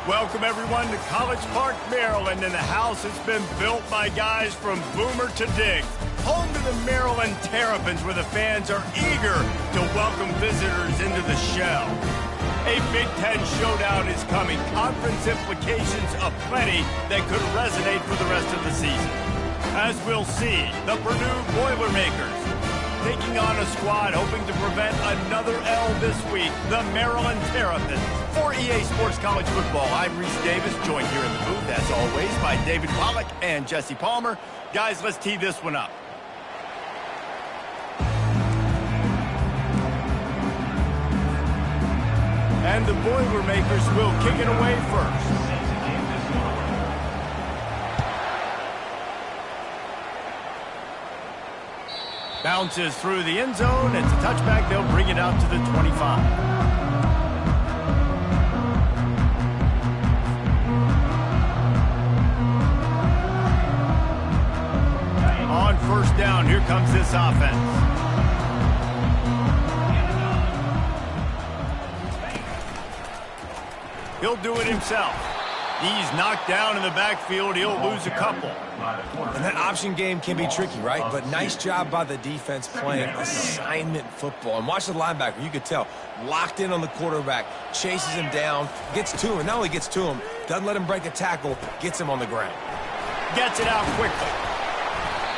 Welcome, everyone, to College Park, Maryland, and the house has been built by guys from Boomer to Diggs. Home to the Maryland Terrapins, where the fans are eager to welcome visitors into the shell. A Big Ten showdown is coming. Conference implications aplenty that could resonate for the rest of the season. As we'll see, the Purdue Boilermakers taking on a squad hoping to prevent another L this week, the Maryland Terrapins. For EA Sports College Football, I'm Reese Davis, joined here in the booth, as always, by David Pollack and Jesse Palmer. Guys, let's tee this one up. And the Boilermakers will kick it away first. Bounces through the end zone. It's a touchback. They'll bring it out to the 25. On first down, here comes this offense. He'll do it himself. He's knocked down in the backfield. He'll lose a couple. And that option game can be tricky, right? But nice job by the defense playing assignment football. And watch the linebacker. You could tell. Locked in on the quarterback. Chases him down. Gets to him. Not only gets to him, doesn't let him break a tackle. Gets him on the ground. Gets it out quickly.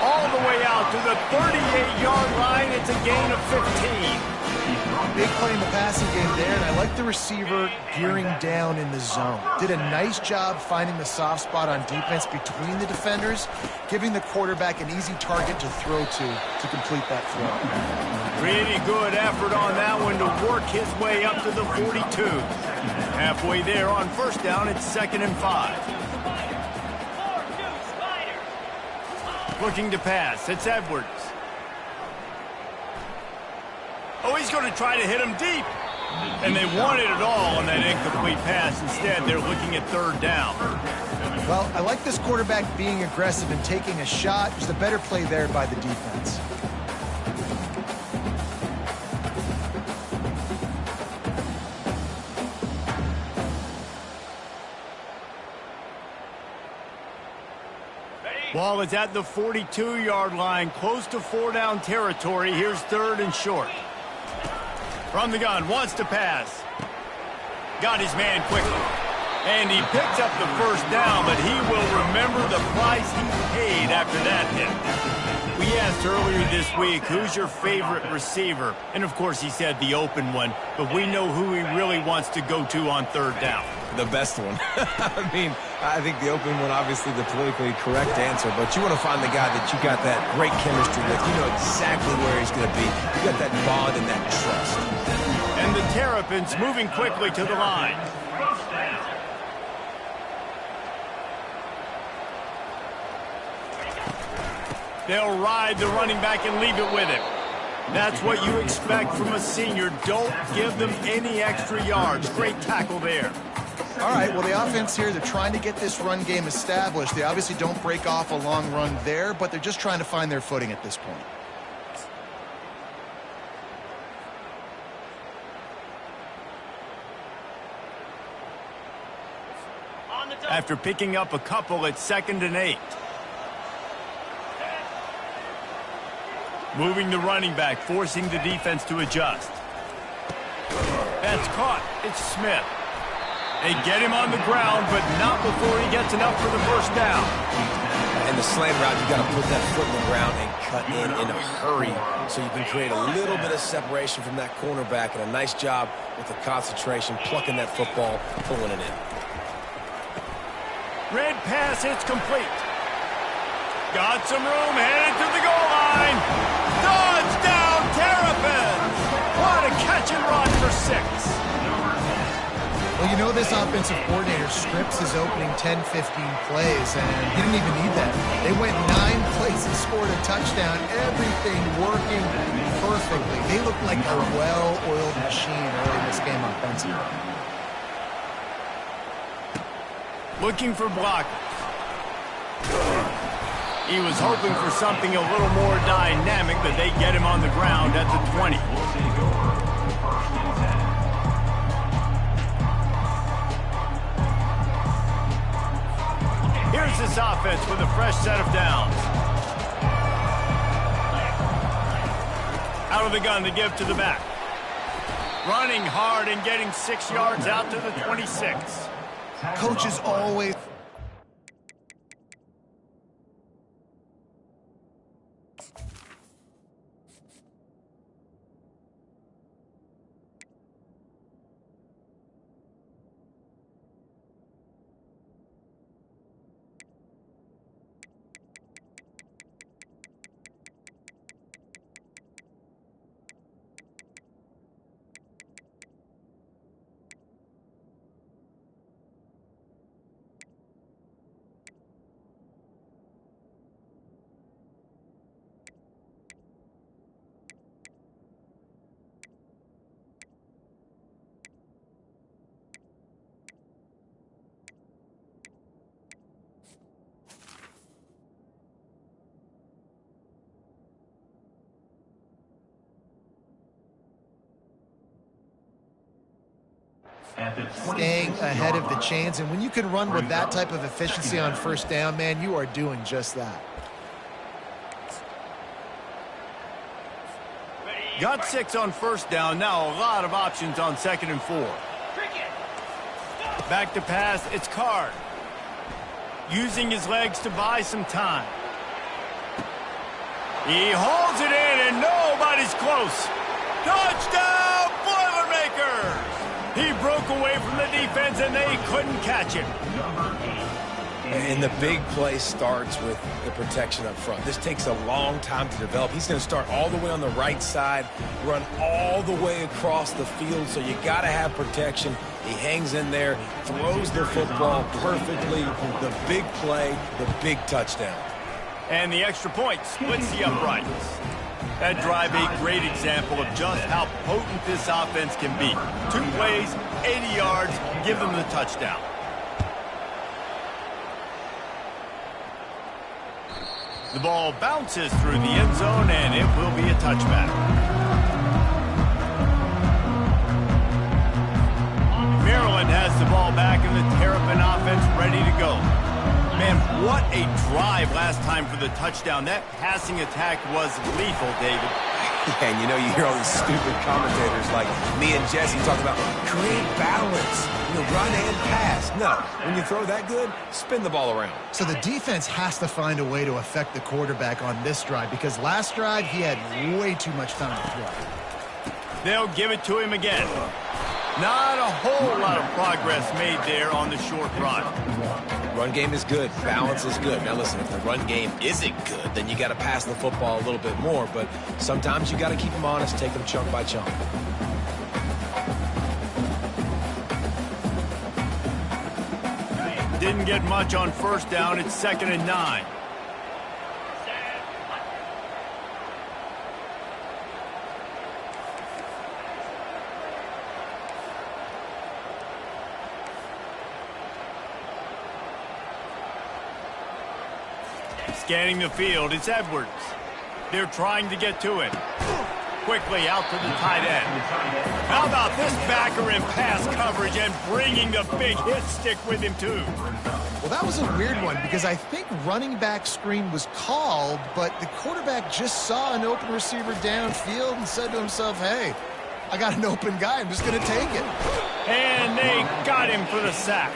All the way out to the 38-yard line. It's a gain of 15. Big play in the passing game there, and I like the receiver gearing down in the zone. Did a nice job finding the soft spot on defense between the defenders, giving the quarterback an easy target to throw to complete that throw. Pretty good effort on that one to work his way up to the 42. Halfway there on first down, it's 2nd and 5. Looking to pass, it's Edwards. Oh, he's going to try to hit him deep. And they wanted it all on that incomplete pass. Instead, they're looking at 3rd down. Well, I like this quarterback being aggressive and taking a shot. There's a better play there by the defense. Ball is at the 42-yard line, close to 4-down territory. Here's 3rd and short. From the gun, wants to pass. Got his man quickly. And he picks up the first down, but he will remember the price he paid after that hit. We asked earlier this week, who's your favorite receiver? And, of course, he said the open one, but we know who he really wants to go to on 3rd down. The best one. I mean, I think the open one, obviously the politically correct answer, but you want to find the guy that you got that great chemistry with. You know exactly where he's going to be. You got that bond and that trust. And the Terrapins moving quickly to the line. They'll ride the running back and leave it with him. That's what you expect from a senior. Don't give them any extra yards. Great tackle there. All right, well, the offense here, they're trying to get this run game established. They obviously don't break off a long run there, but they're just trying to find their footing at this point. After picking up a couple, it's 2nd and 8. Moving the running back, forcing the defense to adjust. That's caught. It's Smith. They get him on the ground, but not before he gets enough for the first down. And the slant route, you got to put that foot in the ground and cut in a hurry so you can create a little bit of separation from that cornerback, and a nice job with the concentration, plucking that football, pulling it in. Red pass, it's complete. Got some room, headed to the goal line. Touchdown, Terrapins! What a catch and run for 6. Well, you know this offensive coordinator scripts his opening 10, 15 plays, and he didn't even need that. They went 9 plays and scored a touchdown. Everything working perfectly. They look like a well-oiled machine early in this game offensively. Looking for blockers. He was hoping for something a little more dynamic, but they get him on the ground at the 20. Here's this offense with a fresh set of downs. Out of the gun to give to the back. Running hard and getting 6 yards out to the 26. Coaches always... Staying ahead of the chains, and when you can run with that type of efficiency on first down, man, you are doing just that. Got 6 on first down. Now a lot of options on 2nd and 4. Back to pass. It's Card. Using his legs to buy some time. He holds it in, and nobody's close. Touchdown, Boilermakers! He broke away from the defense, and they couldn't catch him. And the big play starts with the protection up front. This takes a long time to develop. He's going to start all the way on the right side, run all the way across the field, so you got to have protection. He hangs in there, throws the football perfectly. The big play, the big touchdown. And the extra point splits the uprights. That drive a great example of just how potent this offense can be. 2 plays, 80 yards, give them the touchdown. The ball bounces through the end zone, and it will be a touchback. Maryland has the ball back, and the Terrapin offense ready to go. Man, what a drive last time for the touchdown. That passing attack was lethal, David. Yeah, and you know, you hear all these stupid commentators like me and Jesse talk about create balance, run and pass. No, when you throw that good, spin the ball around. So the defense has to find a way to affect the quarterback on this drive, because last drive he had way too much time to throw. They'll give it to him again. Not a whole lot of progress made there on the short run. Run game is good. Balance is good. Now listen, if the run game isn't good, then you got to pass the football a little bit more. But sometimes you got to keep them honest, take them chunk by chunk. Didn't get much on first down. It's 2nd and 9. Scanning the field, it's Edwards. They're trying to get to it. Quickly out to the tight end. How about this backer in pass coverage and bringing the big hit stick with him, too? Well, that was a weird one, because I think running back screen was called, but the quarterback just saw an open receiver downfield and said to himself, hey, I got an open guy, I'm just going to take it. And they got him for the sack.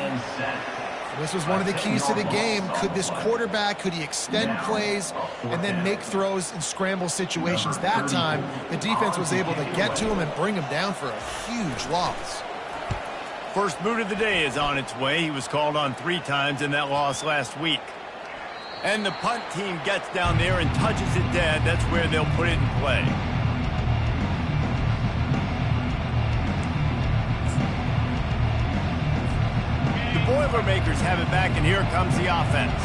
This was one of the keys to the game. Could this quarterback, could he extend plays and then make throws in scramble situations? That time, the defense was able to get to him and bring him down for a huge loss. First boot of the day is on its way. He was called on 3 times in that loss last week. And the punt team gets down there and touches it dead. That's where they'll put it in play. Boilermakers have it back, and here comes the offense.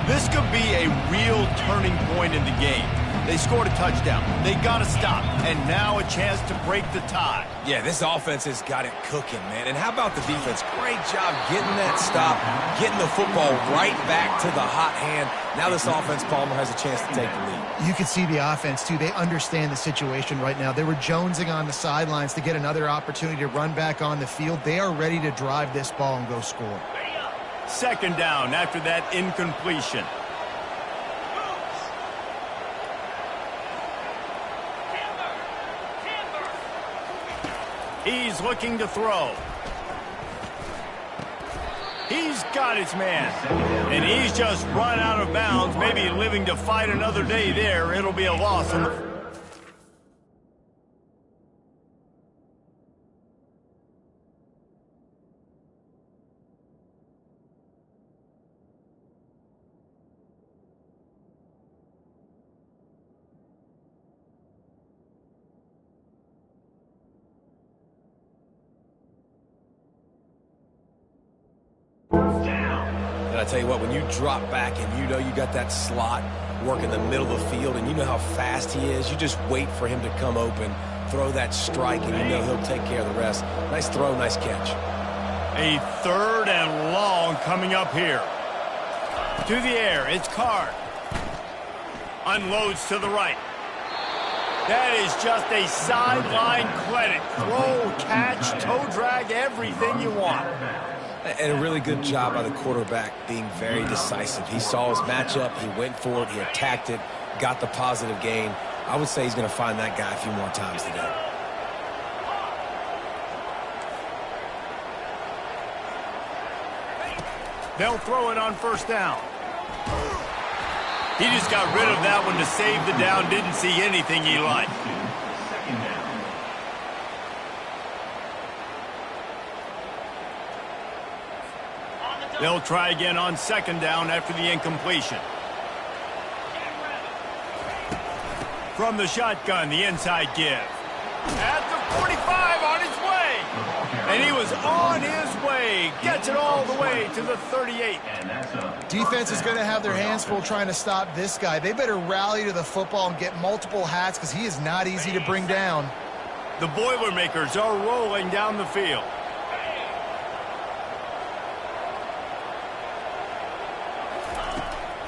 This could be a real turning point in the game. They scored a touchdown. They got to stop, and now a chance to break the tie. Yeah, this offense has got it cooking, man. And how about the defense? Great job getting that stop, getting the football right back to the hot hand. Now this offense, Palmer, has a chance to take the lead. You can see the offense, too. They understand the situation right now. They were jonesing on the sidelines to get another opportunity to run back on the field. They are ready to drive this ball and go score. Second down after that incompletion. He's looking to throw. He's got his man. And he's just run out of bounds, maybe living to fight another day there. It'll be a loss on the... And I tell you what, when you drop back and you know you got that slot work in the middle of the field and you know how fast he is, you just wait for him to come open, throw that strike, and you know he'll take care of the rest. Nice throw, nice catch. A third and long coming up here. To the air, it's Card. Unloads to the right. That is just a sideline credit. Throw, catch, toe drag, everything you want. And a really good job by the quarterback being very decisive. He saw his matchup, he went for it, he attacked it, got the positive gain. I would say he's going to find that guy a few more times today. They'll throw it on first down. He just got rid of that one to save the down, didn't see anything he liked. They'll try again on second down after the incompletion. From the shotgun, the inside give. At the 45, on his way. And he was on his way. Gets it all the way to the 38. Defense is going to have their hands full trying to stop this guy. They better rally to the football and get multiple hats because he is not easy to bring down. The Boilermakers are rolling down the field.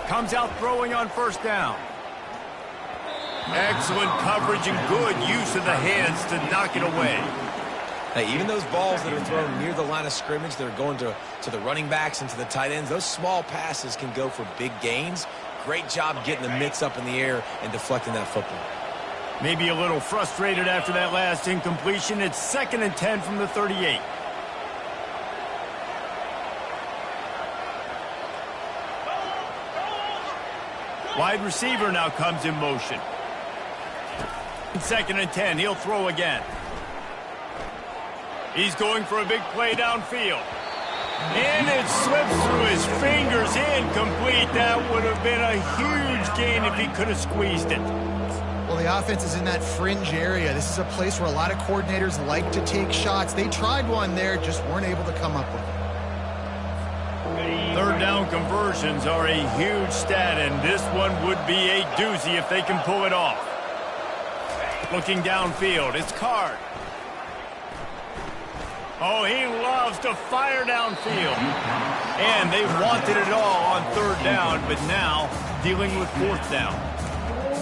Comes out throwing on first down. Excellent coverage and good use of the hands to knock it away. Hey, even those balls that are thrown near the line of scrimmage that are going to the running backs and to the tight ends, those small passes can go for big gains. Great job getting the mitts up in the air and deflecting that football. Maybe a little frustrated after that last incompletion. It's 2nd and 10 from the 38. Wide receiver now comes in motion. 2nd and 10, he'll throw again. He's going for a big play downfield. And it slips through his fingers, incomplete. That would have been a huge gain if he could have squeezed it. Well, the offense is in that fringe area. This is a place where a lot of coordinators like to take shots. They tried one there, just weren't able to come up with it. Third down conversions are a huge stat, and this one would be a doozy if they can pull it off. Looking downfield, it's Card. Oh, he loves to fire downfield. And they wanted it all on third down, but now dealing with fourth down.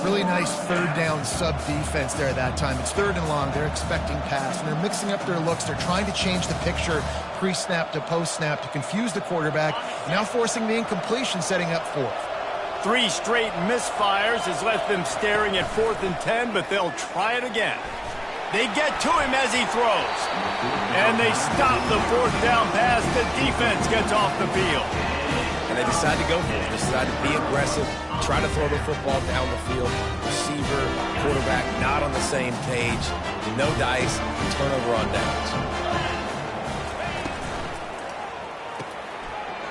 Really nice third down sub defense there at that time. It's 3rd and long. They're expecting pass, and they're mixing up their looks. They're trying to change the picture pre-snap to post-snap to confuse the quarterback, now forcing the incompletion, setting up 4th. 3 straight misfires has left them staring at 4th and 10, but they'll try it again. They get to him as he throws. And they stop the 4th down pass. The defense gets off the field. And they decide to go for it. They decide to be aggressive, try to throw the football down the field. Receiver, quarterback, not on the same page. No dice, turnover on downs.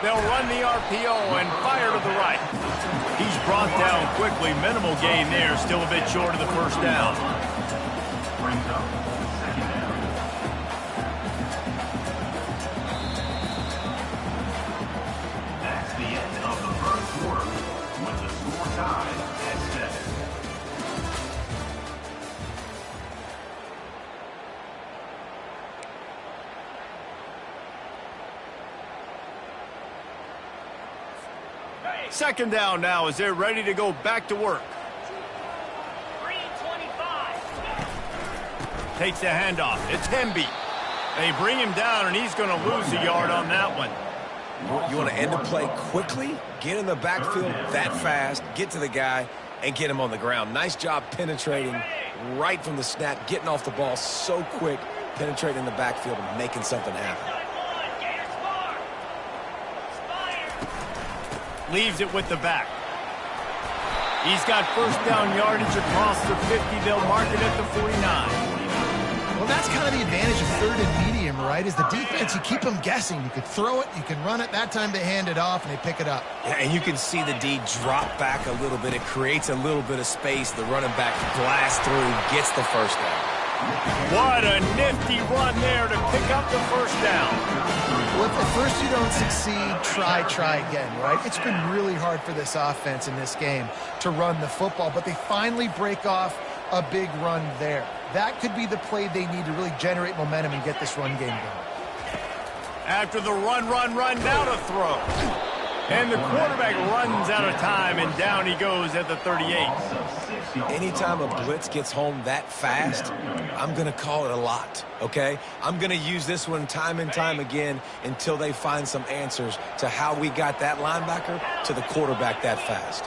They'll run the RPO and fire to the right. He's brought down quickly. Minimal gain there. Still a bit short of the first down. Brings up 2nd down. That's the end of the first quarter, with the score tied at 7. Second down now as they're ready to go back to work. 3:25. Takes the handoff. It's Hemby. They bring him down, and he's going to lose a yard on that one. You want to end the play quickly, get in the backfield that fast, get to the guy, and get him on the ground. Nice job penetrating right from the snap, getting off the ball so quick, penetrating the backfield and making something happen. Leaves it with the back. He's got first down yardage across the 50. They'll mark it at the 49. Well, that's kind of the advantage of third and medium, right? Is the defense, you keep them guessing. You could throw it, you can run it. That time they hand it off and they pick it up. Yeah, and you can see the D drop back a little bit. It creates a little bit of space. The running back blasts through, gets the first down. What a nifty run there to pick up the first down. Well, if at first you don't succeed, try again, right? It's been really hard for this offense in this game to run the football, but they finally break off a big run there. That could be the play they need to really generate momentum and get this run game going. After the run, now to throw. And the quarterback runs out of time, and down he goes at the 38. Anytime a blitz gets home that fast, I'm going to call it a lot, okay? I'm going to use this one time and time again until they find some answers to how we got that linebacker to the quarterback that fast.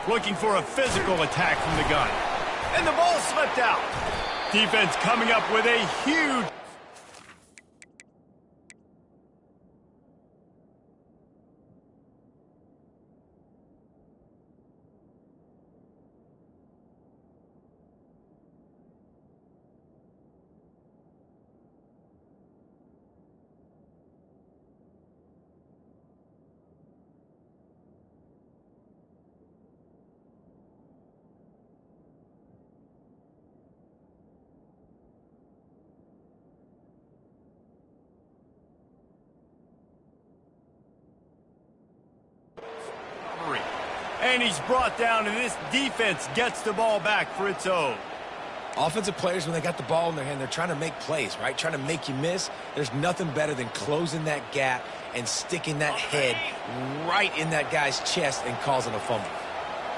Looking for a physical attack from the gun. And the ball slipped out. Defense coming up with a huge... And he's brought down, and this defense gets the ball back for its own. Offensive players, when they got the ball in their hand, they're trying to make plays, right? Trying to make you miss. There's nothing better than closing that gap and sticking that head right in that guy's chest and causing a fumble.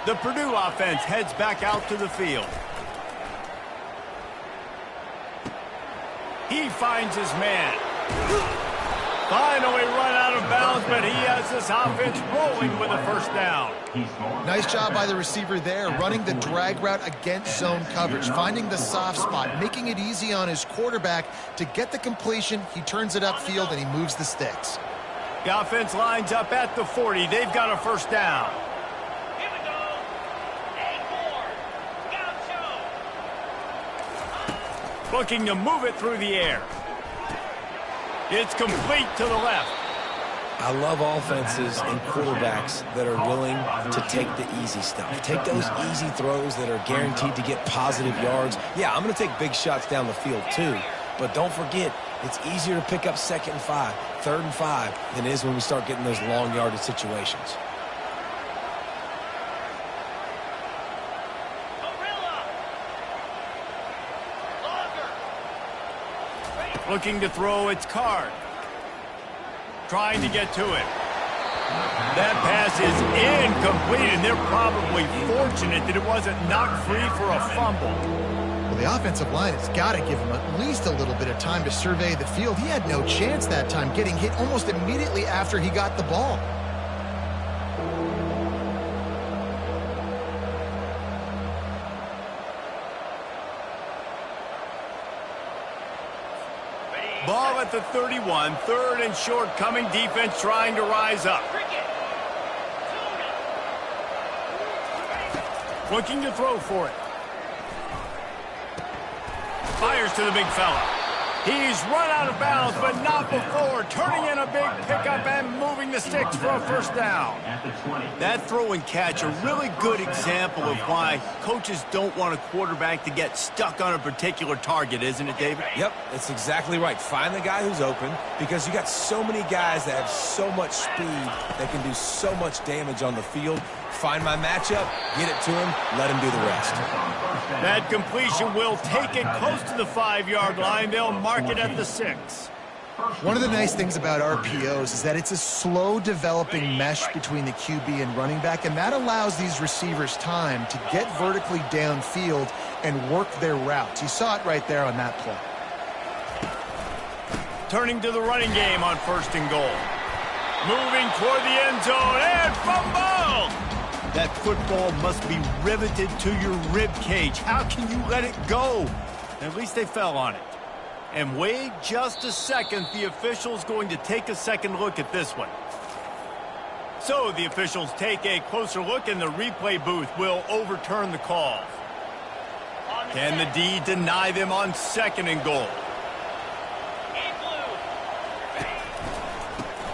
The Purdue offense heads back out to the field. He finds his man. Finally run out of bounds, but he has this offense rolling with a first down. Nice job by the receiver there, running the drag route against zone coverage, finding the soft spot, making it easy on his quarterback to get the completion. He turns it upfield, and he moves the sticks. The offense lines up at the 40. They've got a first down. Here we go. 8-4. Gaucho. Looking to move it through the air. It's complete to the left. I love offenses and quarterbacks that are willing to take the easy stuff. Take those easy throws that are guaranteed to get positive yards. Yeah, I'm going to take big shots down the field too, but don't forget, it's easier to pick up 2nd and 5, 3rd and 5 than it is when we start getting those long yardage situations. Looking to throw its card. Trying to get to it. That pass is incomplete, and they're probably fortunate that it wasn't knocked free for a fumble. Well, the offensive line has got to give him at least a little bit of time to survey the field. He had no chance that time, getting hit almost immediately after he got the ball. Ball at the 31, 3rd and short coming. Defense trying to rise up. Looking to throw for it. Fires to the big fella. He's run out of bounds, but not before. Turning in a big pickup and moving the sticks for a first down. That throw and catch, a really good example of why coaches don't want a quarterback to get stuck on a particular target, isn't it, David? Yep, that's exactly right. Find the guy who's open, because you got so many guys that have so much speed that can do so much damage on the field. Find my matchup, get it to him, let him do the rest. That completion will take it close to the 5-yard line. They'll mark it at the 6. One of the nice things about RPOs is that it's a slow developing mesh between the QB and running back, and that allows these receivers time to get vertically downfield and work their routes. You saw it right there on that play. Turning to the running game on 1st and goal. Moving toward the end zone and fumble! That football must be riveted to your rib cage. How can you let it go? At least they fell on it. And wait just a second. The official's going to take a second look at this one. So the officials take a closer look, and the replay booth will overturn the call. Can the D deny them on 2nd and goal?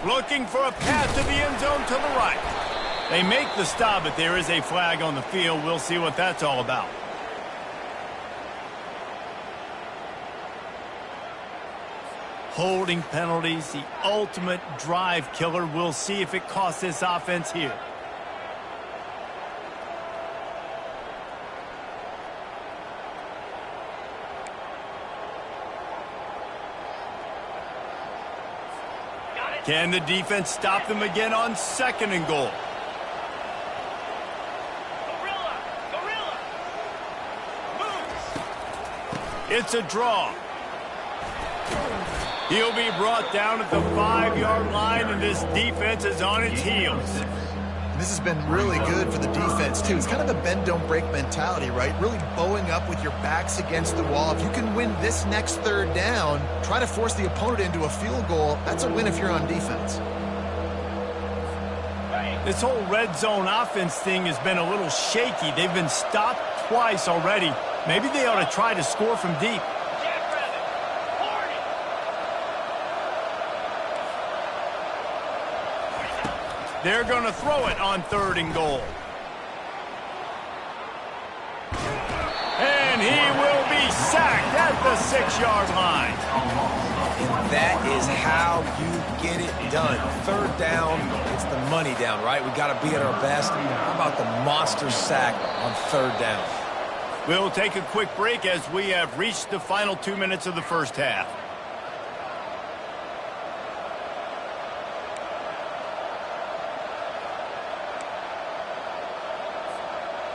Looking for a path to the end zone to the right. They make the stop, but there is a flag on the field. We'll see what that's all about. Holding penalties, the ultimate drive killer. We'll see if it costs this offense here. Can the defense stop them again on 2nd and goal? Gorilla! Moves! It's a draw. He'll be brought down at the 5-yard line, and this defense is on its heels. This has been really good for the defense, too. It's kind of the bend-don't-break mentality, right? Really bowing up with your backs against the wall. If you can win this next 3rd down, try to force the opponent into a field goal. That's a win if you're on defense. This whole red zone offense thing has been a little shaky. They've been stopped twice already. Maybe they ought to try to score from deep. They're going to throw it on 3rd and goal. And he will be sacked at the 6-yard line. And that is how you get it done. 3rd down, it's the money down, right? We got to be at our best. How about the monster sack on 3rd down? We'll take a quick break as we have reached the final 2 minutes of the 1st half.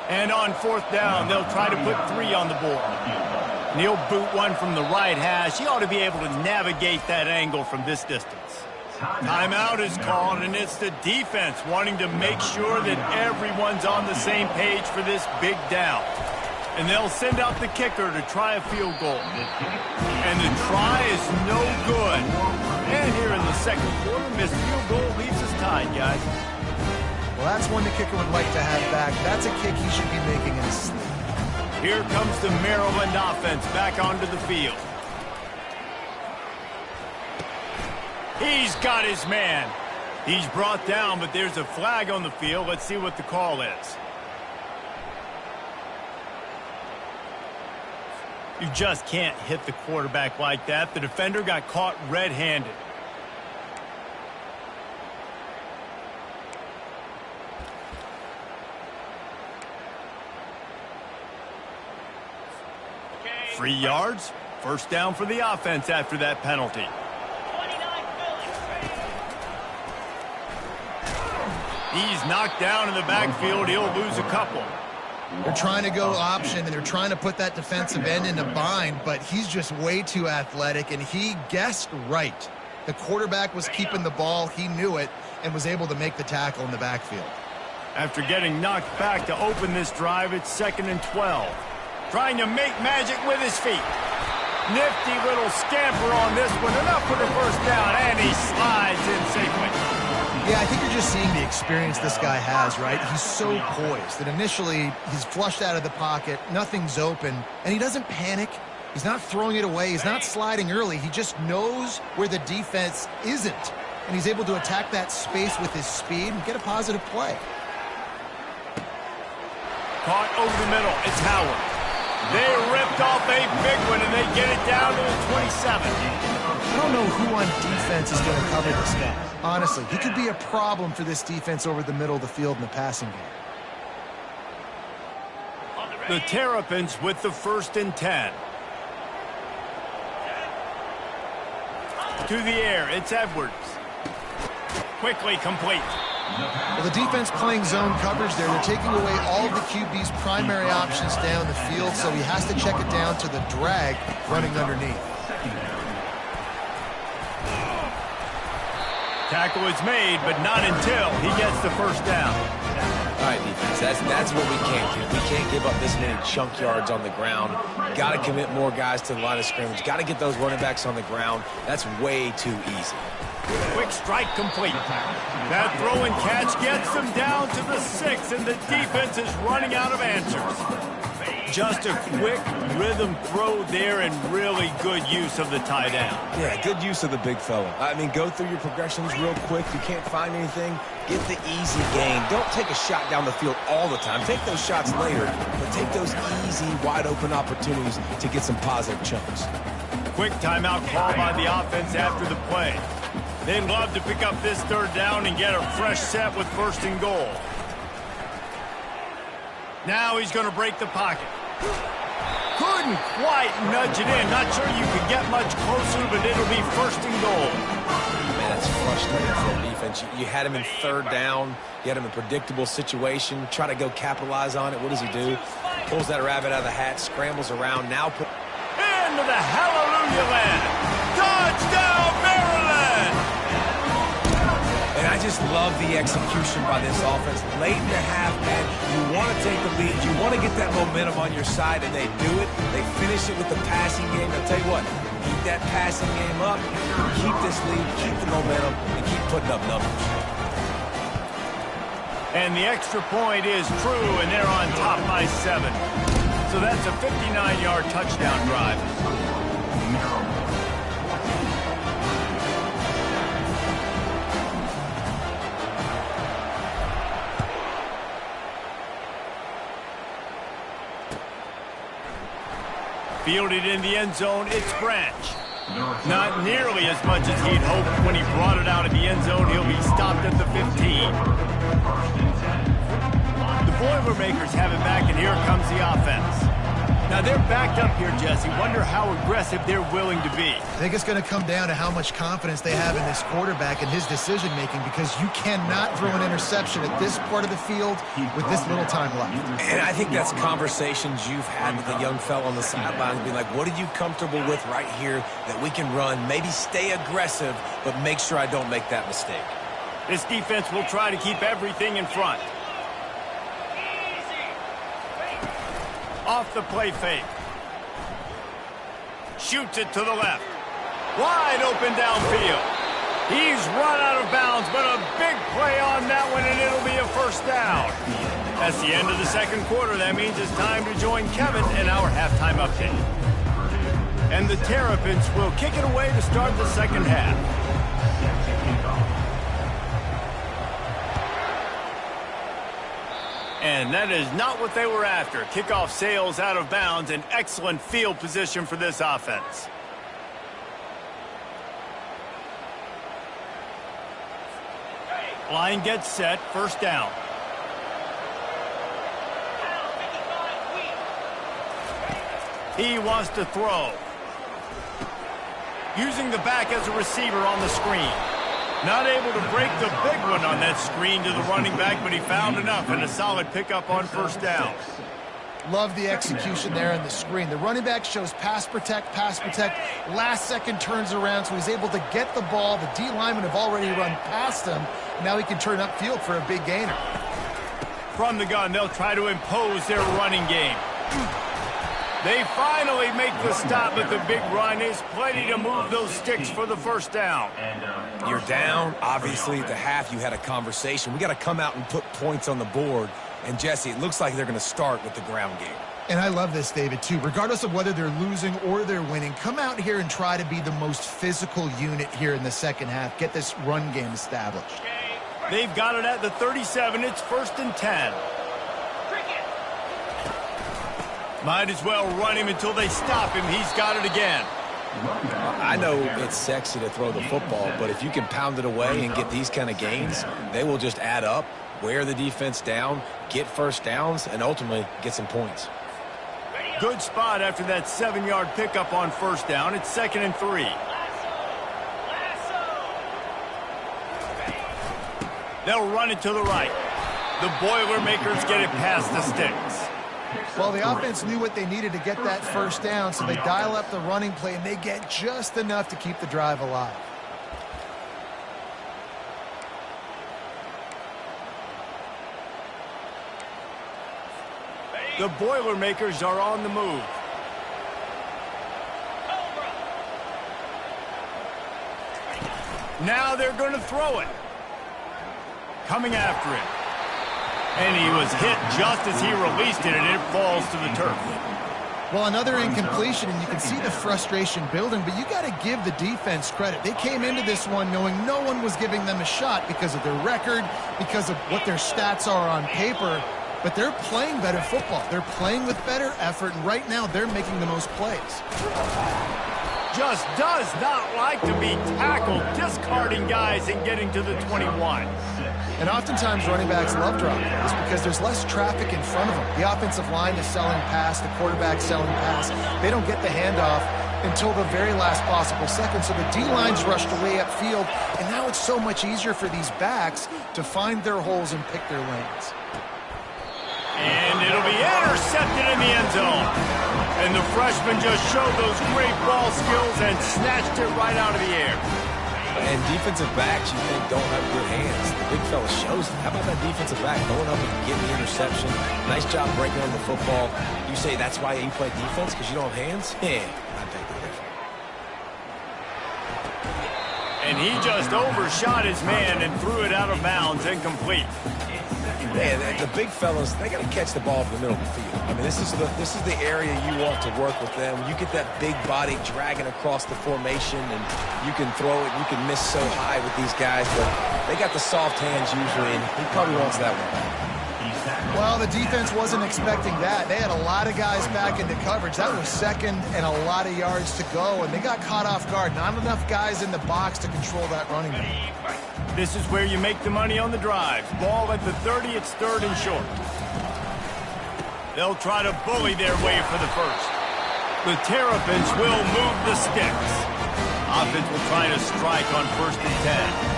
And on 4th down, they'll try to put 3 on the board. And he'll boot one from the right hash. He ought to be able to navigate that angle from this distance. Timeout is called, and it's the defense wanting to make sure that everyone's on the same page for this big down. And they'll send out the kicker to try a field goal. And the try is no good. And here in the 2nd quarter, missed field goal leaves us tied, guys. Well, that's one the kicker would like to have back. That's a kick he should be making in his sleep. Here comes the Maryland offense back onto the field. He's got his man. He's brought down, but there's a flag on the field. Let's see what the call is. You just can't hit the quarterback like that. The defender got caught red-handed. Okay. 3 yards. 1st down for the offense after that penalty. 29 Phillies. He's knocked down in the backfield. He'll lose a couple. They're trying to go option, and they're trying to put that defensive end in a bind, but he's just way too athletic, and he guessed right. The quarterback was keeping the ball. He knew it and was able to make the tackle in the backfield. After getting knocked back to open this drive, it's 2nd and 12. Trying to make magic with his feet. Nifty little scamper on this one. Enough for the 1st down, and he slides in safely. Yeah, I think you're just seeing the experience this guy has, right? He's so poised that initially he's flushed out of the pocket, nothing's open, and he doesn't panic. He's not throwing it away. He's not sliding early. He just knows where the defense isn't, and he's able to attack that space with his speed and get a positive play. Caught over the middle. It's Howard. They ripped off a big one, and they get it down to the 27. I don't know who on defense is going to cover this guy. Honestly, he could be a problem for this defense over the middle of the field in the passing game. The Terrapins with the 1st and 10. To the air, it's Edwards. Quickly complete. Well, the defense playing zone coverage there. They're taking away all of the QB's primary options down the field, so he has to check it down to the drag running underneath. Tackle is made, but not until he gets the first down. All right, defense, that's what we can't do. We can't give up this many chunk yards on the ground. Got to commit more guys to the line of scrimmage. Got to get those running backs on the ground. That's way too easy. Quick strike complete. That throw and catch gets them down to the 6, and the defense is running out of answers. Just a quick rhythm throw there and really good use of the tight end. Yeah, good use of the big fella. I mean, go through your progressions real quick. You can't find anything, get the easy gain. Don't take a shot down the field all the time. Take those shots later, but take those easy, wide-open opportunities to get some positive chunks. Quick timeout call by the offense after the play. They'd love to pick up this third down and get a fresh set with 1st and goal. Now he's going to break the pocket. Couldn't quite nudge it in. Not sure you could get much closer, but it'll be 1st and goal. Man, that's frustrating for a defense. You had him in 3rd down. You had him in a predictable situation. Try to go capitalize on it. What does he do? Pulls that rabbit out of the hat, scrambles around. Now put into the hallelujah land. Touchdown, Maryland! And I just love the execution by this offense. Late in the half, man, you want to take the lead. You want to get that momentum on your side, and they do it. They finish it with the passing game. I'll tell you what, keep that passing game up, keep this lead, keep the momentum, and keep putting up numbers. And the extra point is true, and they're on top by 7. So that's a 59-yard touchdown drive. Fielded in the end zone, it's Branch. Not nearly as much as he'd hoped when he brought it out of the end zone. He'll be stopped at the 15. The Boilermakers have it back, and here comes the offense. Now they're backed up here, Jesse. Wonder how aggressive they're willing to be. I think it's going to come down to how much confidence they have in this quarterback and his decision-making, because you cannot throw an interception at this part of the field with this little time left. And I think that's conversations you've had with the young fella on the sideline, being like, what are you comfortable with right here that we can run? Maybe stay aggressive, but make sure I don't make that mistake. This defense will try to keep everything in front. Off the play fake. Shoots it to the left. Wide open downfield. He's run out of bounds, but a big play on that one, and it'll be a 1st down. That's the end of the 2nd quarter. That means it's time to join Kevin in our halftime update. And the Terrapins will kick it away to start the 2nd half. And that is not what they were after. Kickoff sails out of bounds, and excellent field position for this offense. Line gets set, 1st down. He wants to throw. Using the back as a receiver on the screen. Not able to break the big one on that screen to the running back, but he found enough and a solid pickup on 1st down. Love the execution there on the screen. The running back shows pass protect, last second turns around, so he's able to get the ball. The D linemen have already run past him. Now he can turn upfield for a big gainer. From the gun, they'll try to impose their running game. They finally make the stop, but the big run is plenty to move those sticks for the 1st down. You're down. Obviously, at the half, you had a conversation. We got to come out and put points on the board. And, Jesse, it looks like they're going to start with the ground game. And I love this, David, too. Regardless of whether they're losing or they're winning, come out here and try to be the most physical unit here in the 2nd half. Get this run game established. They've got it at the 37. It's 1st and 10. Might as well run him until they stop him. He's got it again. I know it's sexy to throw the football, but if you can pound it away and get these kind of gains, they will just add up, wear the defense down, get 1st downs, and ultimately get some points. Good spot after that 7-yard pickup on 1st down. It's 2nd and 3. They'll run it to the right. The Boilermakers get it past the sticks. Well, the offense knew what they needed to get that first down, so they dial up the running play, and they get just enough to keep the drive alive. The Boilermakers are on the move. Now they're going to throw it. Coming after it. And he was hit just as he released it, and it falls to the turf. Well, another incompletion, and you can see the frustration building, but you got to give the defense credit. They came into this one knowing no one was giving them a shot because of their record, because of what their stats are on paper, but they're playing better football. They're playing with better effort, and right now they're making the most plays. Just does not like to be tackled, discarding guys and getting to the 21. And oftentimes running backs love drop plays because there's less traffic in front of them. The offensive line is selling pass, the quarterback selling pass. They don't get the handoff until the very last possible second. So the D-line's rushed away upfield, and now it's so much easier for these backs to find their holes and pick their lanes. And it'll be intercepted in the end zone. And the freshman just showed those great ball skills and snatched it right out of the air. And defensive backs you think don't have good hands. The big fella shows it. How about that defensive back going up and getting the interception? Nice job breaking on the football. You say that's why you play defense, because you don't have hands? Yeah, I think that. And he just overshot his man and threw it out of bounds, incomplete. Man, the big fellas, they got to catch the ball in the middle of the field. I mean, this is the area you want to work with them. You get that big body dragging across the formation, and you can throw it. You can miss so high with these guys, but they got the soft hands usually, and he probably wants that one back. Well, the defense wasn't expecting that. They had a lot of guys back into coverage. That was second and a lot of yards to go, and they got caught off guard. Not enough guys in the box to control that running game. This is where you make the money on the drive. Ball at the 30, it's third and short. They'll try to bully their way for the first. The Terrapins will move the sticks. Offense will try to strike on first and 10.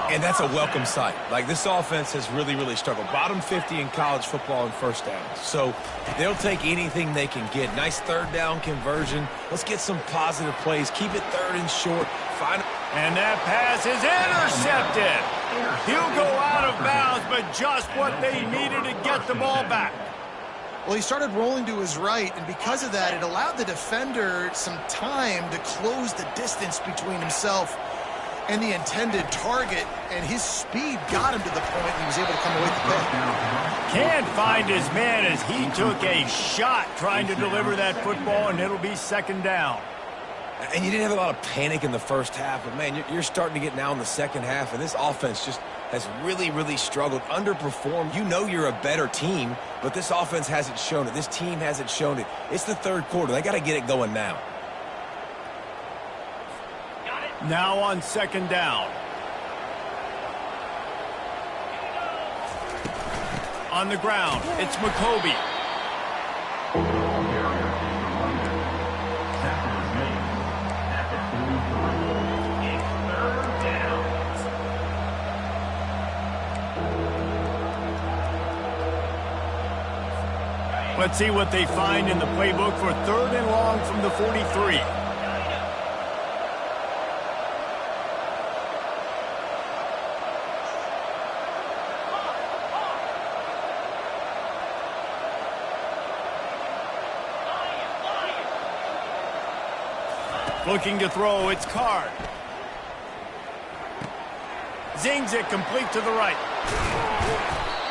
And that's a welcome sight. Like, this offense has really, really struggled. Bottom 50 in college football in first downs. So they'll take anything they can get. Nice third down conversion. Let's get some positive plays. Keep it third and short. And that pass is intercepted. He'll go out of bounds, but just what they needed to get the ball back. Well, he started rolling to his right, and because of that, it allowed the defender some time to close the distance between himself and the intended target, and his speed got him to the point he was able to come away with the pick. Can't find his man as he took a shot trying to deliver that football, and it'll be second down. And you didn't have a lot of panic in the first half, but, man, you're starting to get now in the second half, and this offense just has really, really struggled, underperformed. You know you're a better team, but this offense hasn't shown it. This team hasn't shown it. It's the third quarter. They got to get it going now. Now on second down. On the ground, it's McCoby. Let's see what they find in the playbook for third and long from the 43. Looking to throw, it's Card. Zings it complete to the right.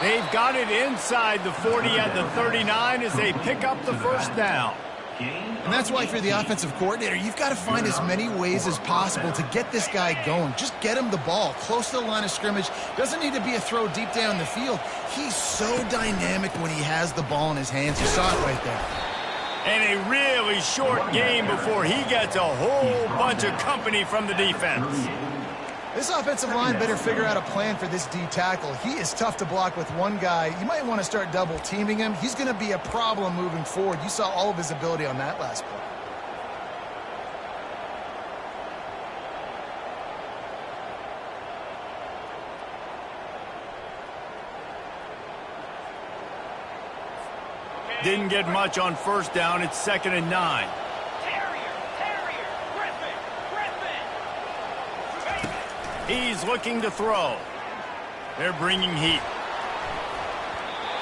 They've got it inside the 40 at the 39 as they pick up the first down. And that's why, if you're the offensive coordinator, you've got to find as many ways as possible to get this guy going. Just get him the ball close to the line of scrimmage. Doesn't need to be a throw deep down the field. He's so dynamic when he has the ball in his hands. You saw it right there. And a really short game before he gets a whole bunch of company from the defense. This offensive line better figure out a plan for this D tackle. He is tough to block with one guy. You might want to start double teaming him. He's going to be a problem moving forward. You saw all of his ability on that last play. Didn't get much on first down. It's 2nd and 9. Terrier, Griffin. He's looking to throw. They're bringing heat.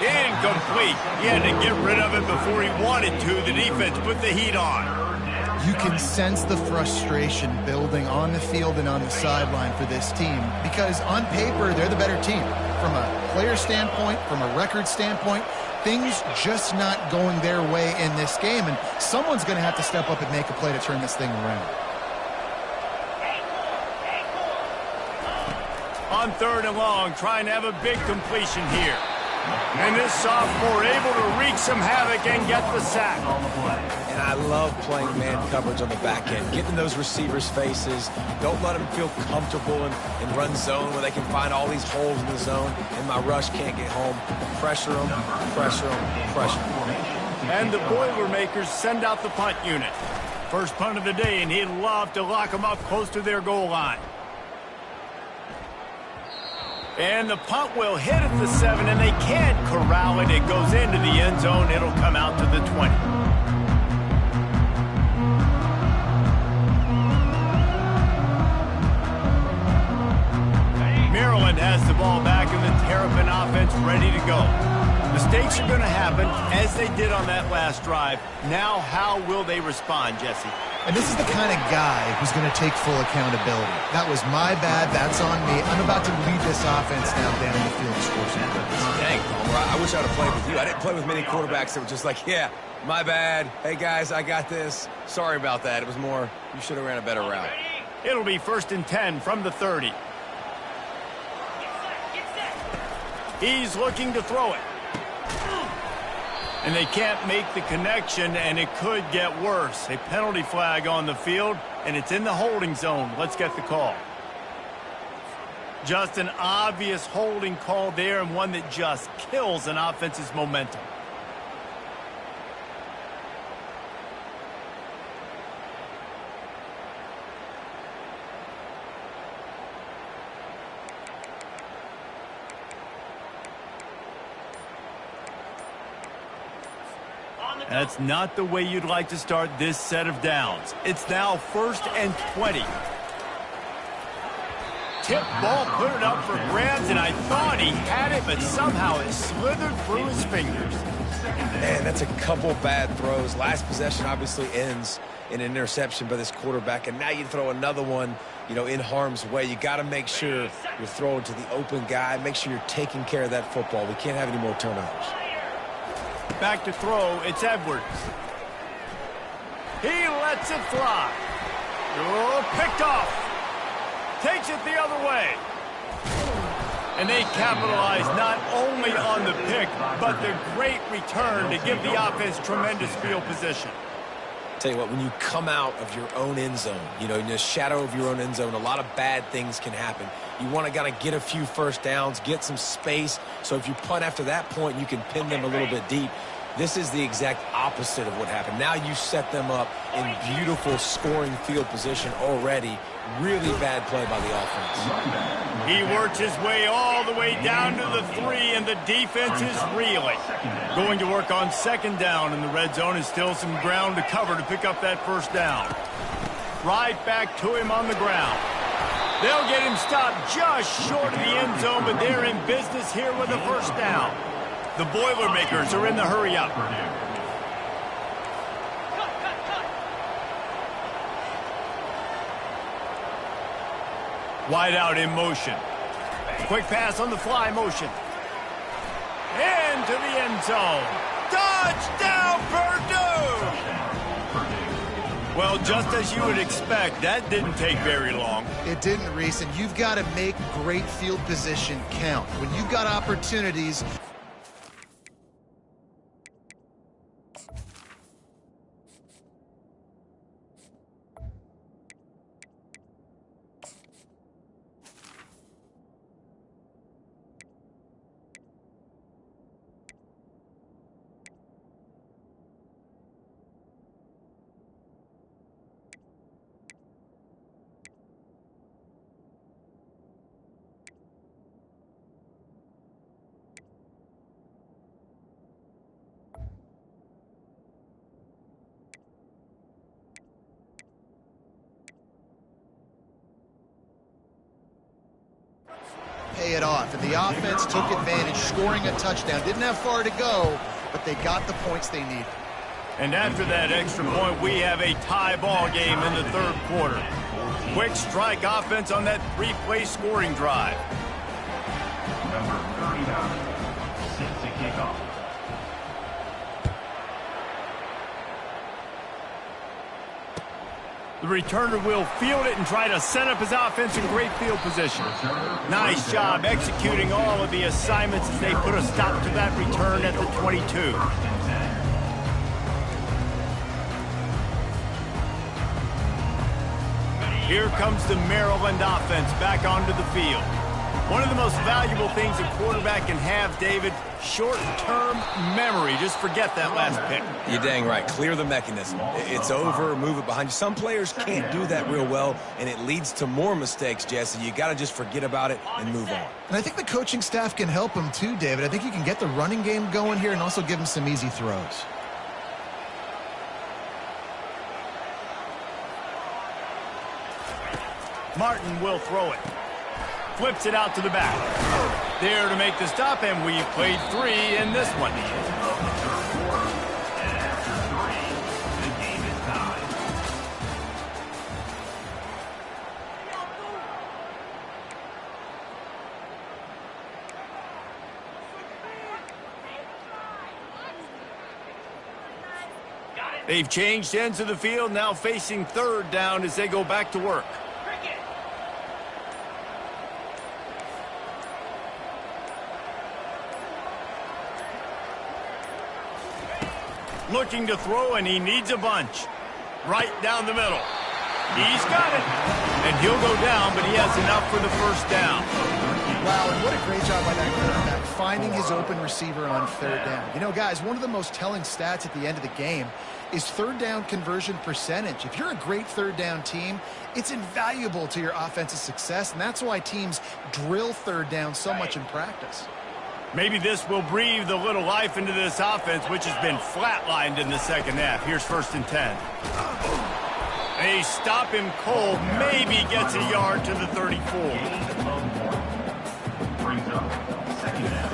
Incomplete. He had to get rid of it before he wanted to. The defense put the heat on. You can sense the frustration building on the field and on the sideline for this team because on paper, they're the better team. From a player standpoint, from a record standpoint, things just not going their way in this game, and someone's going to have to step up and make a play to turn this thing around. On 3rd and long, trying to have a big completion here. And this sophomore able to wreak some havoc and get the sack. And I love playing man coverage on the back end, getting in those receivers' faces. Don't let them feel comfortable in run zone where they can find all these holes in the zone, and my rush can't get home. Pressure them, pressure them, pressure them. And the Boilermakers send out the punt unit. First punt of the day, and he'd love to lock them up close to their goal line. And the punt will hit at the 7, and they can't corral it. It goes into the end zone. It'll come out to the 20. Maryland has the ball back, and the Terrapin offense ready to go. Mistakes are going to happen, as they did on that last drive. Now, how will they respond, Jesse? And this is the kind of guy who's going to take full accountability. That was my bad. That's on me. I'm about to lead this offense now down the field to score some points. Dang, Palmer, I wish I would have played with you. I didn't play with many quarterbacks that were just like, yeah, my bad. Hey, guys, I got this. Sorry about that. It was more, you should have ran a better route. It'll be 1st and 10 from the 30. He's looking to throw it. And they can't make the connection, and it could get worse. A penalty flag on the field, and it's in the holding zone. Let's get the call. Just an obvious holding call there, and one that just kills an offense's momentum. That's not the way you'd like to start this set of downs. It's now 1st and 20. Tip ball, put it up for grabs, and I thought he had it, but somehow it slithered through his fingers. Man, that's a couple bad throws. Last possession obviously ends in an interception by this quarterback, and now you throw another one, in harm's way. You got to make sure you're throwing to the open guy. Make sure you're taking care of that football. We can't have any more turnovers. Back to throw, it's Edwards. He lets it fly. Oh, picked off. Takes it the other way. And they capitalize not only on the pick, but the great return to give the offense tremendous field position. Tell you what, when you come out of your own end zone, in the shadow of your own end zone, a lot of bad things can happen. You want to get a few first downs, get some space, so if you punt after that point, you can pin them a little bit deep. This is the exact opposite of what happened. Now you set them up in beautiful scoring field position already. Really bad play by the offense. He works his way all the way down to the 3, and the defense is reeling. Going to work on 2nd down in the red zone, is still some ground to cover to pick up that 1st down. Right back to him on the ground. They'll get him stopped just short of the end zone, but they're in business here with a 1st down. The Boilermakers are in the hurry-up. Wide out in motion. Quick pass on the fly motion. Into the end zone. Touchdown, Purdue! Well, just as you would expect, that didn't take very long. It didn't, Reese, and you've got to make great field position count. When you've got opportunities... get off. And the offense took advantage, scoring a touchdown. Didn't have far to go, but they got the points they needed. And after that extra point, we have a tie ball game in the third quarter. Quick strike offense on that three-play scoring drive. Number 39, set to kick off. The returner will field it and try to set up his offense in great field position. Nice job executing all of the assignments as they put a stop to that return at the 22. Here comes the Maryland offense back onto the field. One of the most valuable things a quarterback can have, David, short-term memory. Just forget that last pick. You're dang right. Clear the mechanism. It's over, move it behind you. Some players can't do that real well, and it leads to more mistakes, Jesse. You got to just forget about it and move on. And I think the coaching staff can help him too, David. I think you can get the running game going here and also give him some easy throws. Martin will throw it. Flips it out to the back. There to make the stop, and we've played 3 in this one. They've changed ends of the field, now facing third down as they go back to work. Looking to throw, and he needs a bunch. Right down the middle. He's got it. And he'll go down, but he has enough for the first down. Wow, and what a great job by that quarterback, finding his open receiver on third down. You know, guys, one of the most telling stats at the end of the game is third down conversion percentage. If you're a great third down team, it's invaluable to your offensive success, and that's why teams drill third down so much in practice. Maybe this will breathe a little life into this offense, which has been flatlined in the second half. Here's 1st and 10. They stop him cold. Maybe gets a yard to the 34. Brings up 2nd down.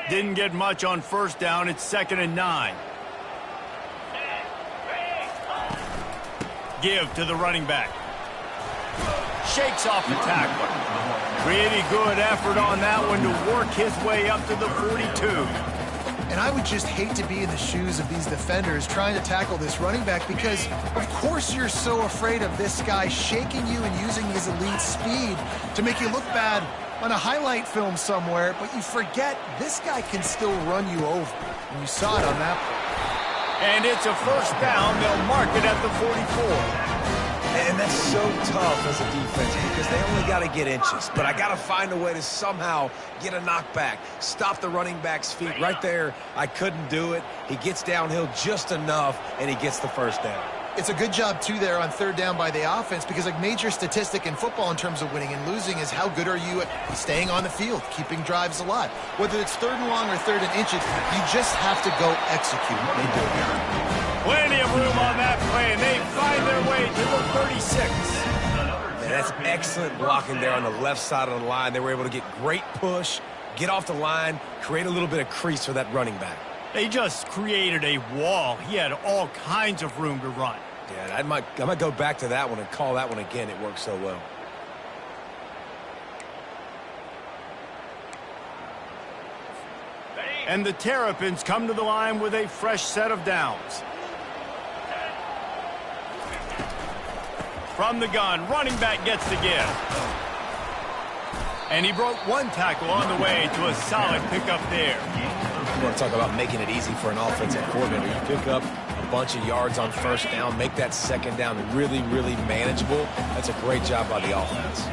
Didn't get much on 1st down. It's 2nd and 9. Give to the running back. Shakes off the tackler. Pretty good effort on that one to work his way up to the 42. And I would just hate to be in the shoes of these defenders trying to tackle this running back because, of course, you're so afraid of this guy shaking you and using his elite speed to make you look bad on a highlight film somewhere, but you forget this guy can still run you over. And you saw it on that play. And it's a 1st down. They'll mark it at the 44. And that's so tough as a defense because they only got to get inches. But I got to find a way to somehow get a knockback, stop the running back's feet. Right there, I couldn't do it. He gets downhill just enough, and he gets the 1st down. It's a good job, too, there on third down by the offense because a major statistic in football in terms of winning and losing is how good are you at staying on the field, keeping drives alive. Whether it's 3rd and long or 3rd and inches, you just have to go execute. They do it. Plenty of room on that play, and they find their way to the 36. Man, that's excellent blocking there on the left side of the line. They were able to get great push, get off the line, create a little bit of crease for that running back. They just created a wall. He had all kinds of room to run. Yeah, I might go back to that one and call that one again. It worked so well. And the Terrapins come to the line with a fresh set of downs. From the gun, running back gets the give. And he broke one tackle on the way to a solid pickup there. You want to talk about making it easy for an offensive coordinator. You pick up a bunch of yards on 1st down, make that 2nd down really, really manageable. That's a great job by the offense.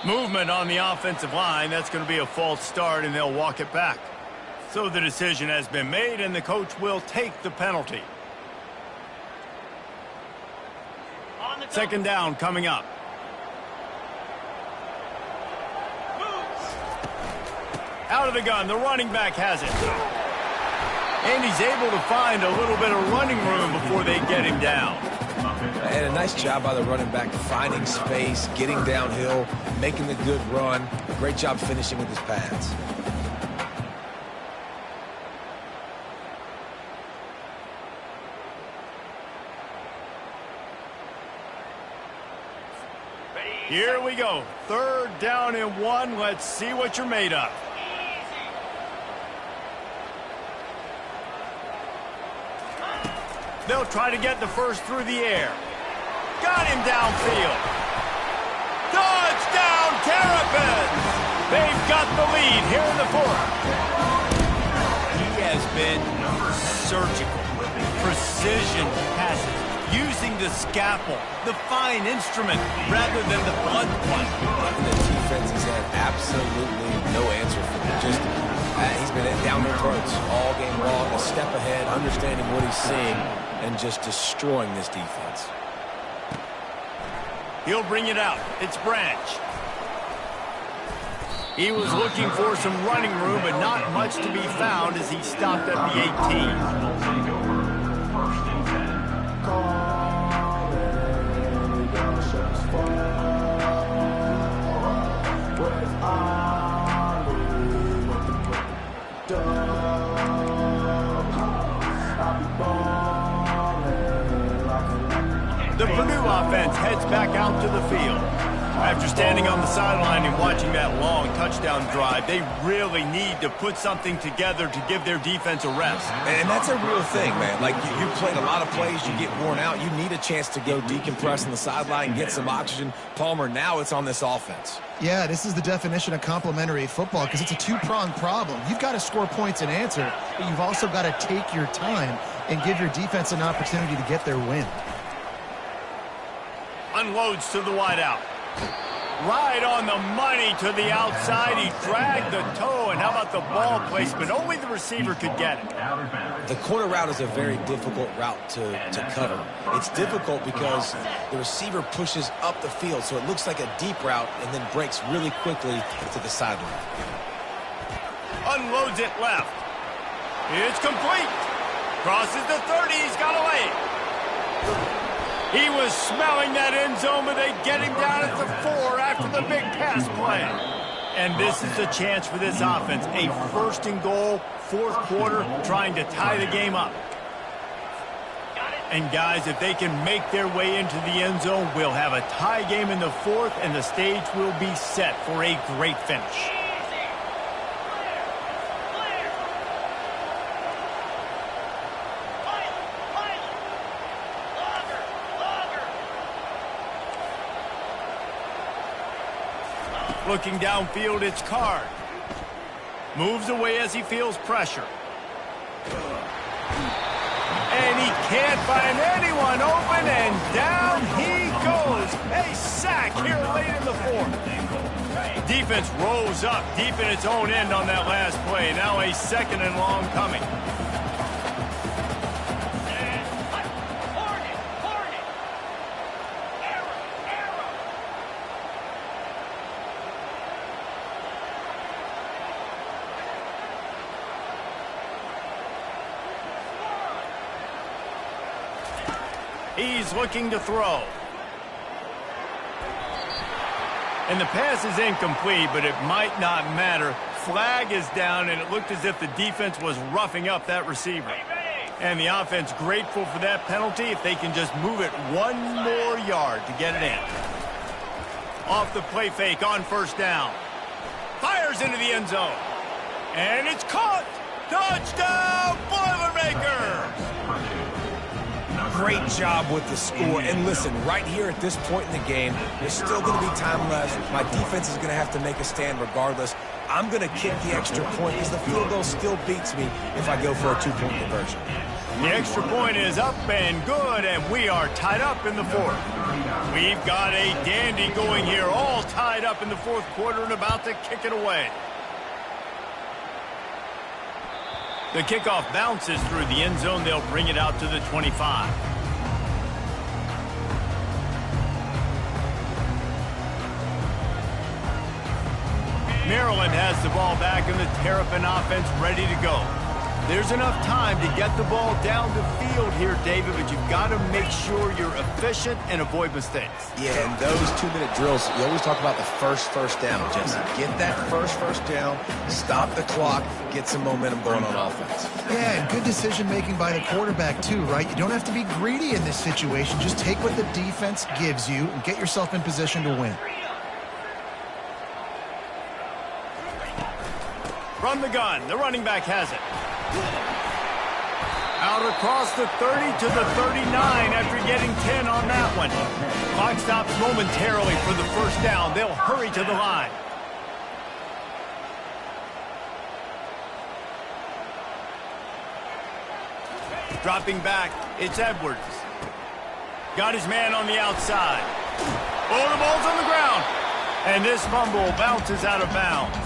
Movement on the offensive line. That's going to be a false start, and they'll walk it back. So the decision has been made, and the coach will take the penalty. Second down coming up. Out of the gun, the running back has it. And he's able to find a little bit of running room before they get him down. And a nice job by the running back finding space, getting downhill, making a good run. Great job finishing with his pads. Here we go. Third down and 1. Let's see what you're made of. They'll try to get the first through the air. Got him downfield. Touchdown, Terrapins! They've got the lead here in the fourth. He has been surgical. Precision passes. Using the scalpel, the fine instrument, rather than the blunt one. The defense has had absolutely no answer for him. Just, he's been down their throats all game long, a step ahead, understanding what he's seeing, and just destroying this defense. He'll bring it out. It's Branch. He was looking for some running room, but not much to be found as he stopped at the 18. The Purdue offense heads back out to the field. After standing on the sideline and watching that long touchdown drive, they really need to put something together to give their defense a rest. And that's a real thing, man. Like, you played a lot of plays, you get worn out, you need a chance to go decompress on the sideline, get some oxygen. Palmer, now it's on this offense. Yeah, this is the definition of complementary football because it's a two-pronged problem. You've got to score points and answer, but you've also got to take your time and give your defense an opportunity to get their win. Unloads to the wideout. Right on the money to the outside. He dragged the toe, and how about the ball placement? Only the receiver could get it. The corner route is a very difficult route to cover. It's difficult because the receiver pushes up the field, so it looks like a deep route and then breaks really quickly to the sideline. Unloads it left. It's complete. Crosses the 30. He's got a lane. He was smelling that end zone, but they get him down at the 4 after the big pass play. And this is the chance for this offense. A first and goal, fourth quarter, trying to tie the game up. And guys, if they can make their way into the end zone, we'll have a tie game in the fourth, and the stage will be set for a great finish. Looking downfield, it's Card. Moves away as he feels pressure. And he can't find anyone open, and down he goes. A sack here late in the fourth. Defense rolls up deep in its own end on that last play. Now a second and long coming. He's looking to throw. And the pass is incomplete, but it might not matter. Flag is down, and it looked as if the defense was roughing up that receiver. And the offense grateful for that penalty if they can just move it one more yard to get it in. Off the play fake on first down. Fires into the end zone. And it's caught. Touchdown, Boilermakers! Great job with the score. And listen, right here at this point in the game, there's still going to be time left. My defense is going to have to make a stand regardless. I'm going to kick the extra point because the field goal still beats me if I go for a two-point conversion. The extra point is up and good, and we are tied up in the fourth. We've got a dandy going here, all tied up in the fourth quarter and about to kick it away. The kickoff bounces through the end zone. They'll bring it out to the 25. Maryland has the ball back and the Terrapin offense ready to go. There's enough time to get the ball down the field here, David, but you've got to make sure you're efficient and avoid mistakes. Yeah, and those 2-minute drills, you always talk about the first down, Jesse. Get that first down, stop the clock, get some momentum going on offense. Yeah, and good decision-making by the quarterback, too, right? You don't have to be greedy in this situation. Just take what the defense gives you and get yourself in position to win. From the gun, the running back has it. Out across the 30 to the 39 after getting 10 on that one. Clock stops momentarily for the first down. They'll hurry to the line. Dropping back, it's Edwards. Got his man on the outside. Oh, the ball's on the ground. And this fumble bounces out of bounds.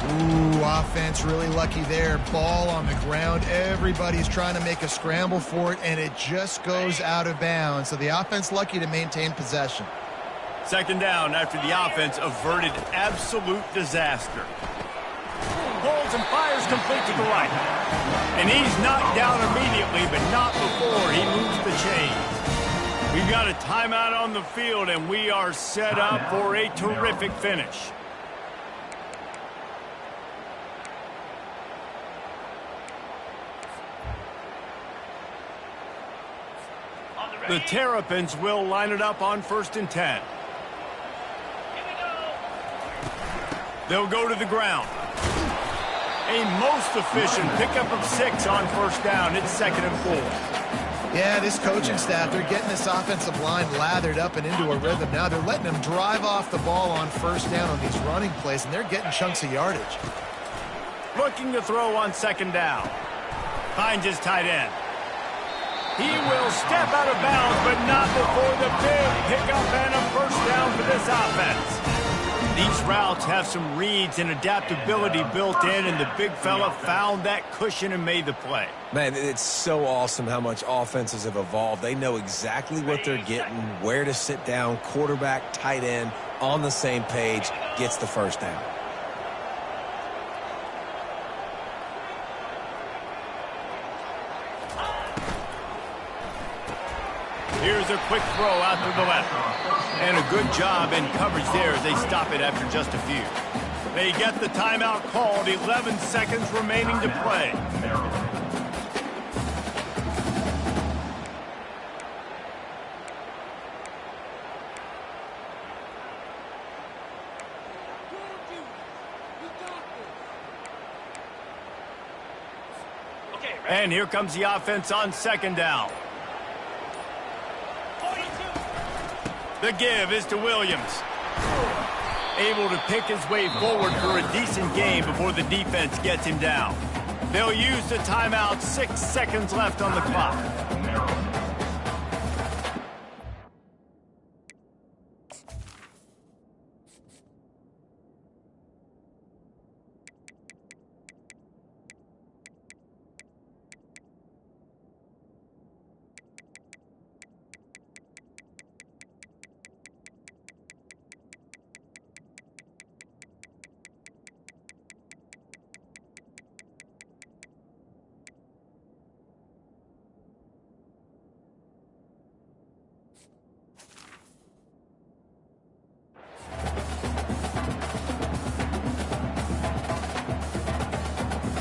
Ooh, offense really lucky there. Ball on the ground. Everybody's trying to make a scramble for it, and it just goes out of bounds. So the offense lucky to maintain possession. Second down after the offense averted absolute disaster. Pulls and fires complete to the right. And he's knocked down immediately, but not before he moves the chains. We've got a timeout on the field, and we are set up for a terrific finish. The Terrapins will line it up on 1st and 10. They'll go to the ground. A most efficient pickup of 6 on 1st down. It's 2nd and 4. Yeah, this coaching staff, they're getting this offensive line lathered up and into a rhythm. Now they're letting them drive off the ball on 1st down on these running plays, and they're getting chunks of yardage. Looking to throw on 2nd down. Finds his tight end. He will step out of bounds, but not before the big pickup and a 1st down for this offense. These routes have some reads and adaptability built in, and the big fella found that cushion and made the play. Man, it's so awesome how much offenses have evolved. They know exactly what they're getting, where to sit down, quarterback, tight end, on the same page, gets the 1st down. Here's a quick throw out to the left. And a good job in coverage there as they stop it after just a few. They get the timeout called. 11 seconds remaining to play. And here comes the offense on 2nd down. The give is to Williams. Able to pick his way forward for a decent game before the defense gets him down. They'll use the timeout. 6 seconds left on the clock.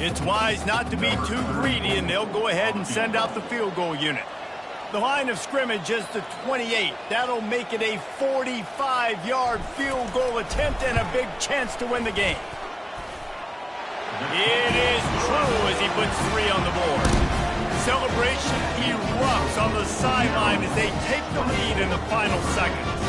It's wise not to be too greedy, and they'll go ahead and send out the field goal unit. The line of scrimmage is the 28. That'll make it a 45-yard field goal attempt and a big chance to win the game. It is true as he puts 3 on the board. Celebration erupts on the sideline as they take the lead in the final seconds.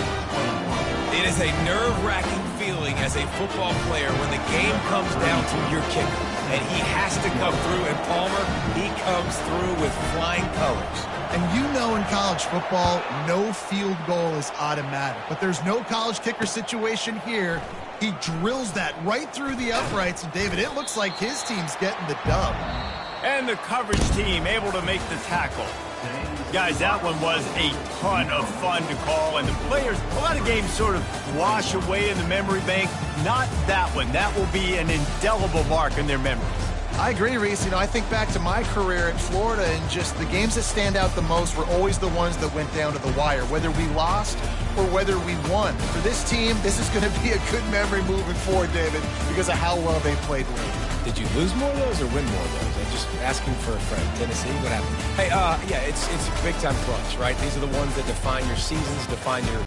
It is a nerve-wracking feeling as a football player when the game comes down to your kicker, and he has to come through, and Palmer, he comes through with flying colors. And you know in college football, no field goal is automatic, but there's no college kicker situation here. He drills that right through the uprights, and David, it looks like his team's getting the dub. And the coverage team able to make the tackle. Guys, that one was a ton of fun to call, and the players, a lot of games sort of wash away in the memory bank. Not that one. That will be an indelible mark in their memories. I agree, Reese. You know, I think back to my career in Florida, and just the games that stand out the most were always the ones that went down to the wire, whether we lost or whether we won. For this team, this is going to be a good memory moving forward, David, because of how well they played late. Did you lose more of those or win more of those? I'm just asking for a friend. Tennessee, what happened? Hey, yeah, it's big-time clutch, right? These are the ones that define your seasons, define your